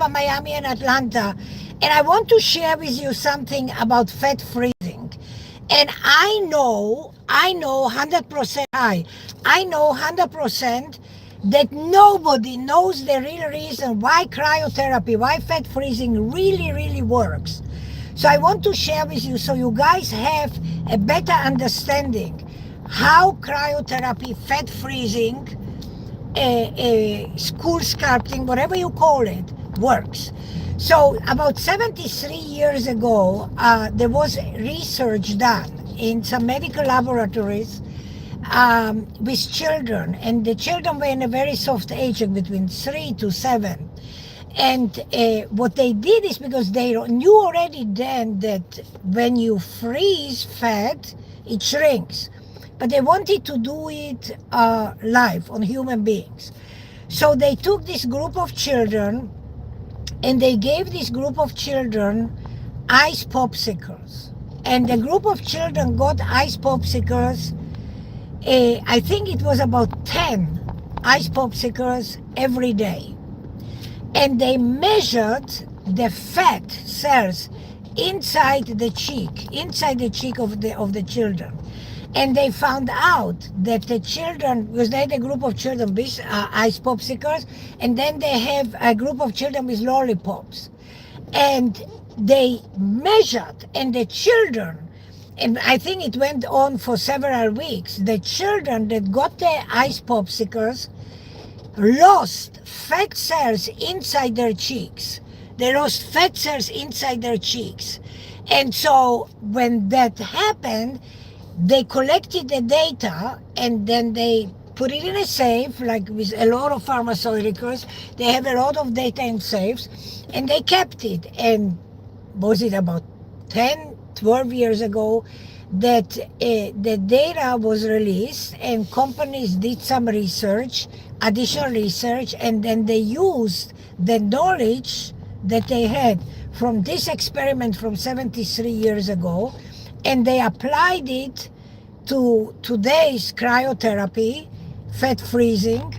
Tampa, Miami, and Atlanta. And I want to share with you something about fat freezing. And I know 100% I know 100% that nobody knows the real reason why cryotherapy, why fat freezing really, really works. So I want to share with you so you guys have a better understanding how cryotherapy, fat freezing, CoolSculpting, whatever you call it, works. So about 73 years ago, there was research done in some medical laboratories with children, and the children were in a very soft age, between 3 to 7. And what they did is, because they knew already then that when you freeze fat, it shrinks. But they wanted to do it live on human beings. So they took this group of children and they gave this group of children ice popsicles. And the group of children got ice popsicles, I think it was about 10 ice popsicles every day. And they measured the fat cells inside the cheek of the children. And they found out that the children, because they had a group of children with ice popsicles, and then they have a group of children with lollipops. And they measured, and the children, and I think it went on for several weeks, the children that got the ice popsicles lost fat cells inside their cheeks. They lost fat cells inside their cheeks. And so when that happened, they collected the data and then they put it in a safe, like with a lot of pharmaceuticals. They have a lot of data in safes, and they kept it. And was it about 10, 12 years ago that the data was released, and companies did some research, additional research, and then they used the knowledge that they had from this experiment from 73 years ago, and they applied it to today's cryotherapy, fat freezing,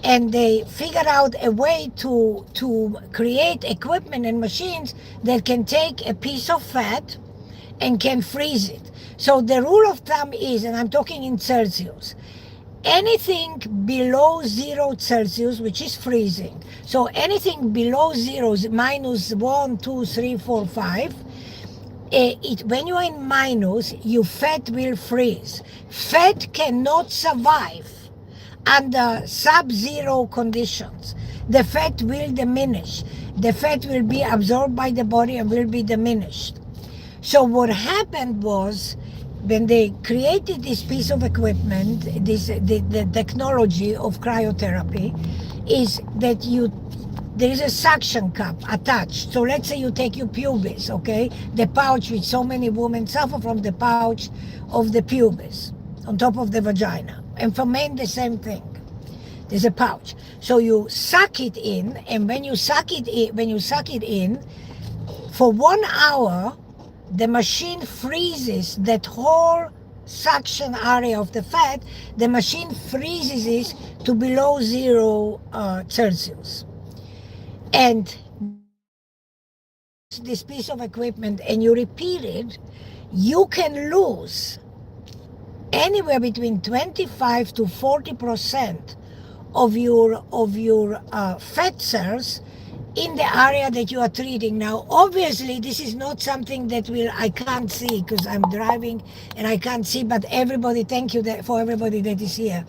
and they figured out a way to create equipment and machines that can take a piece of fat and can freeze it. So the rule of thumb is, and I'm talking in Celsius, anything below 0 Celsius, which is freezing, so anything below 0, minus 1, 2, 3, 4, 5, when you're in minus, your fat will freeze. Fat cannot survive under sub-zero conditions. The fat will diminish. The fat will be absorbed by the body and will be diminished. So what happened was, when they created this piece of equipment, the technology of cryotherapy, is that there is a suction cup attached. So let's say you take your pubis, okay? The pouch, which so many women suffer from, the pouch of the pubis on top of the vagina. And for men, the same thing. There's a pouch. So you suck it in, and when you suck it in, for 1 hour, the machine freezes that whole suction area of the fat. The machine freezes it to below 0 Celsius. And this piece of equipment, and you repeat it, you can lose anywhere between 25 to 40% of your fat cells in the area that you are treating. Now, obviously, this is not something that I can't see because I'm driving and I can't see, but everybody, thank you for everybody that is here.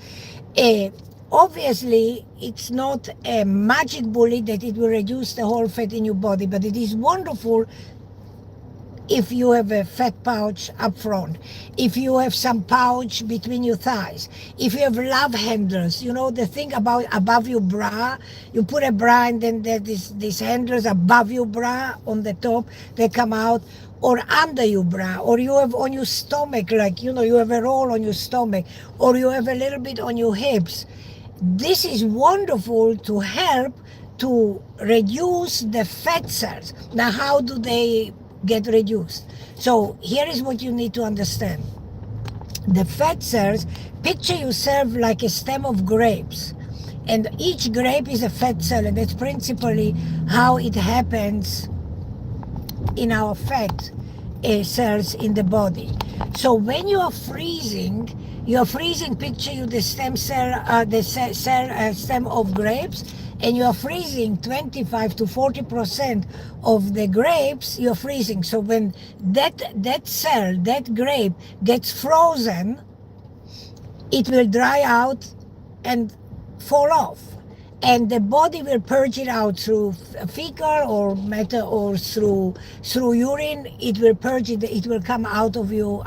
Obviously, it's not a magic bullet that it will reduce the whole fat in your body, but it is wonderful if you have a fat pouch up front, if you have some pouch between your thighs, if you have love handles, the thing about above your bra, you put a bra and then there's these handles above your bra on the top, they come out, or under your bra, or you have on your stomach, like, you have a roll on your stomach, or you have a little bit on your hips. This is wonderful to help to reduce the fat cells. Now, how do they get reduced? So here is what you need to understand. The fat cells, picture yourself like a stem of grapes. And each grape is a fat cell, and that's principally how it happens in our fat cells in the body. So when you are freezing, picture you the stem cell, stem of grapes, and you are freezing 25 to 40% of the grapes, you're freezing. So when that cell, that grape gets frozen, it will dry out and fall off, and the body will purge it out through fecal or matter, or through urine. It will purge it. It will come out of your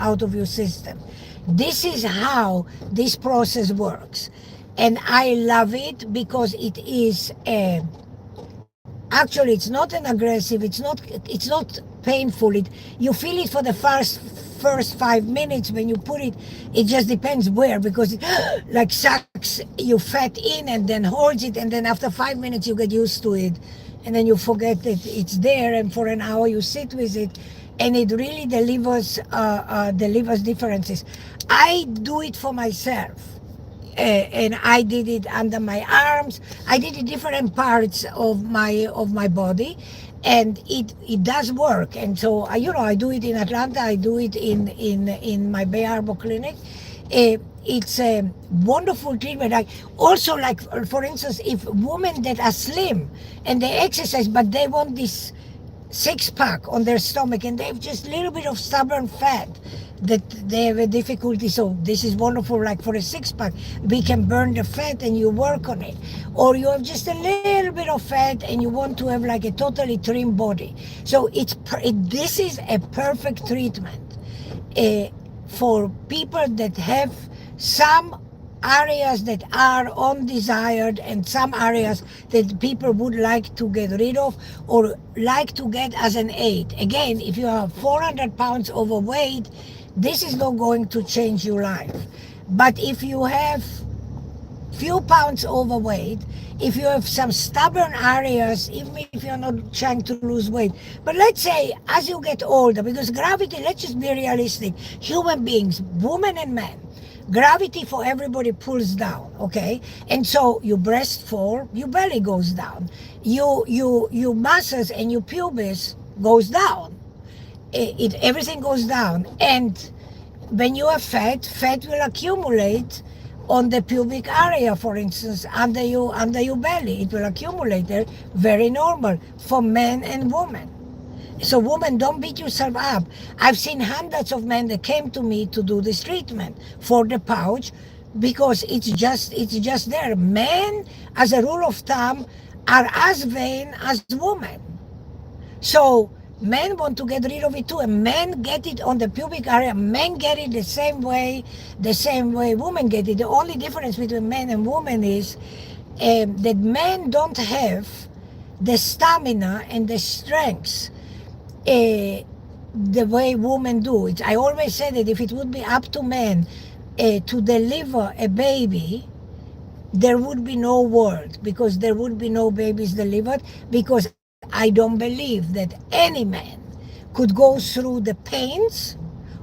system. This is how this process works, and I love it because it is actually, it's not an aggressive. It's not painful. You feel it for the first 5 minutes when you put it. It just depends where, because it like sucks you fat in and then holds it, and then after 5 minutes you get used to it, and then you forget that it's there, and for an hour you sit with it, and it really delivers differences. I do it for myself. And I did it under my arms. I did it different parts of my body, and it does work. And so I do it in Atlanta. I do it in my Bay Harbor clinic. It's a wonderful treatment. Also, like for instance, if women that are slim and they exercise, but they want this six-pack on their stomach, and they have just a little bit of stubborn fat that they have a difficulty. So this is wonderful, like for a six-pack. We can burn the fat and you work on it. Or you have just a little bit of fat and you want to have like a totally trim body. So this is a perfect treatment for people that have some areas that are undesired, and some areas that people would like to get rid of or like to get as an aid. Again, if you are 400 pounds overweight, this is not going to change your life. But if you have few pounds overweight, if you have some stubborn areas, even if you're not trying to lose weight, but let's say as you get older, because gravity, let's just be realistic, human beings, women and men, gravity for everybody pulls down, okay? And so your breast fall, your belly goes down. Your muscles and your pubis goes down. Everything goes down. And when you are fat will accumulate on the pubic area, for instance, under your belly. It will accumulate there, very normal for men and women. So women, don't beat yourself up. I've seen hundreds of men that came to me to do this treatment for the pouch, because it's just there. Men, as a rule of thumb, are as vain as women. So men want to get rid of it too, and men get it on the pubic area. Men get it the same way women get it. The only difference between men and women is that men don't have the stamina and the strength the way women do it. I always say that if it would be up to men to deliver a baby, there would be no world, because there would be no babies delivered, because I don't believe that any man could go through the pains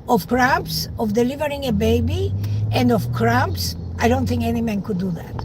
of cramps, of delivering a baby, and of cramps. I don't think any man could do that.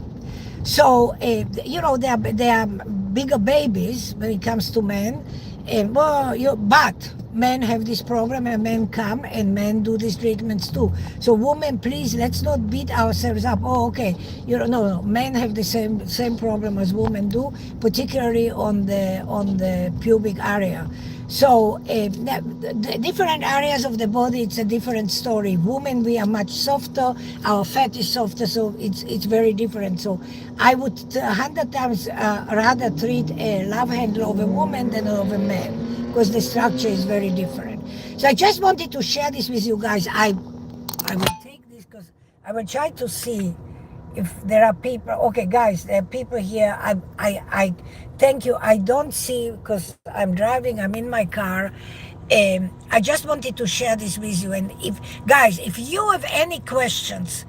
So, there are bigger babies when it comes to men. But men have this problem, and men come and men do these treatments too. So women, please, let's not beat ourselves up. Oh, okay, no, men have the same problem as women do, particularly on the pubic area. So the different areas of the body, it's a different story. Women, we are much softer. Our fat is softer, so it's very different. So I would 100 times rather treat a love handle of a woman than of a man, because the structure is very different. So I just wanted to share this with you guys. I will take this because I will try to see if there are people. Okay, guys, there are people here. I thank you. I don't see, because I'm driving, I'm in my car. I just wanted to share this with you. And if you have any questions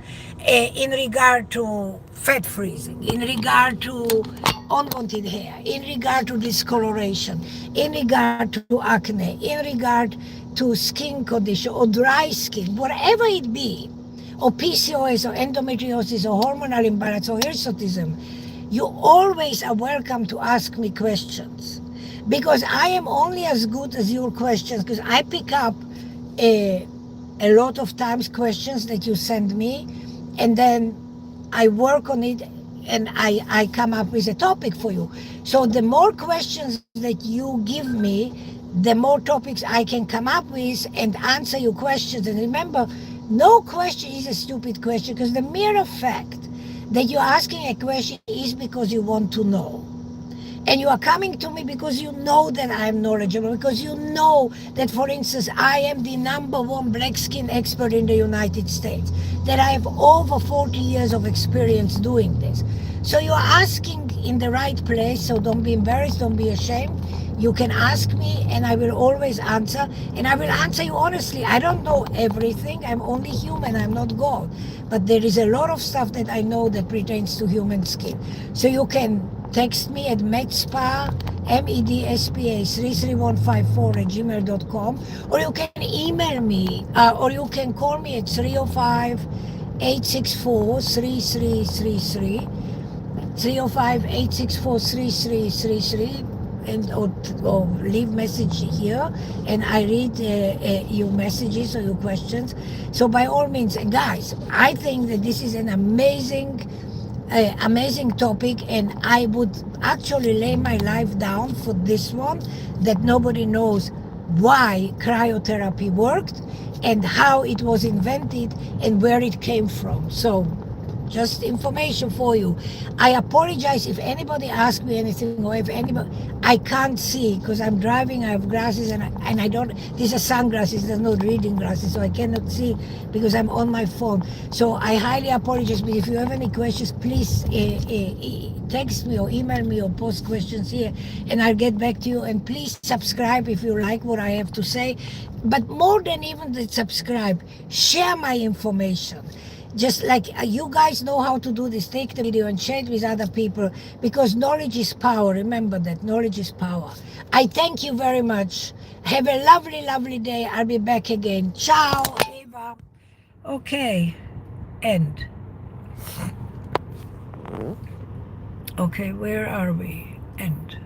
in regard to fat freezing, in regard to unwanted hair, in regard to discoloration, in regard to acne, in regard to skin condition or dry skin, whatever it be, or PCOS or endometriosis or hormonal imbalance or hirsutism, You always are welcome to ask me questions, because I am only as good as your questions, because I pick up a lot of times questions that you send me, and then I work on it, and I come up with a topic for you. So the more questions that you give me, the more topics I can come up with and answer your questions. And remember, no question is a stupid question, because the mere fact that you're asking a question is because you want to know. And you are coming to me because you know that I am knowledgeable, because you know that, for instance, I am the #1 black skin expert in the United States, that I have over 40 years of experience doing this. So you are asking in the right place, so don't be embarrassed, don't be ashamed. You can ask me and I will always answer, and I will answer you honestly. I don't know everything, I'm only human, I'm not God. But there is a lot of stuff that I know that pertains to human skin. So you can text me at medspa, MEDSPA 33154 @gmail.com, or you can email me, or you can call me at 305-864-3333, 305-864-3333, and or leave message here, and I read your messages or your questions. So by all means, guys, I think that this is an amazing topic, and I would actually lay my life down for this one, that nobody knows why cryotherapy worked and how it was invented and where it came from. So just information for you. I apologize if anybody asks me anything, or if anybody, I can't see because I'm driving, I have glasses, and I don't, these are sunglasses, there's no reading glasses, so I cannot see because I'm on my phone. So I highly apologize, but if you have any questions, please text me or email me or post questions here, and I'll get back to you. And please subscribe if you like what I have to say. But more than even the subscribe, share my information. Just like you guys know how to do this, take the video and share it with other people, because knowledge is power. Remember that knowledge is power. I thank you very much. Have a lovely, lovely day. I'll be back again. Ciao, Eva. Okay, end. Okay, where are we? End.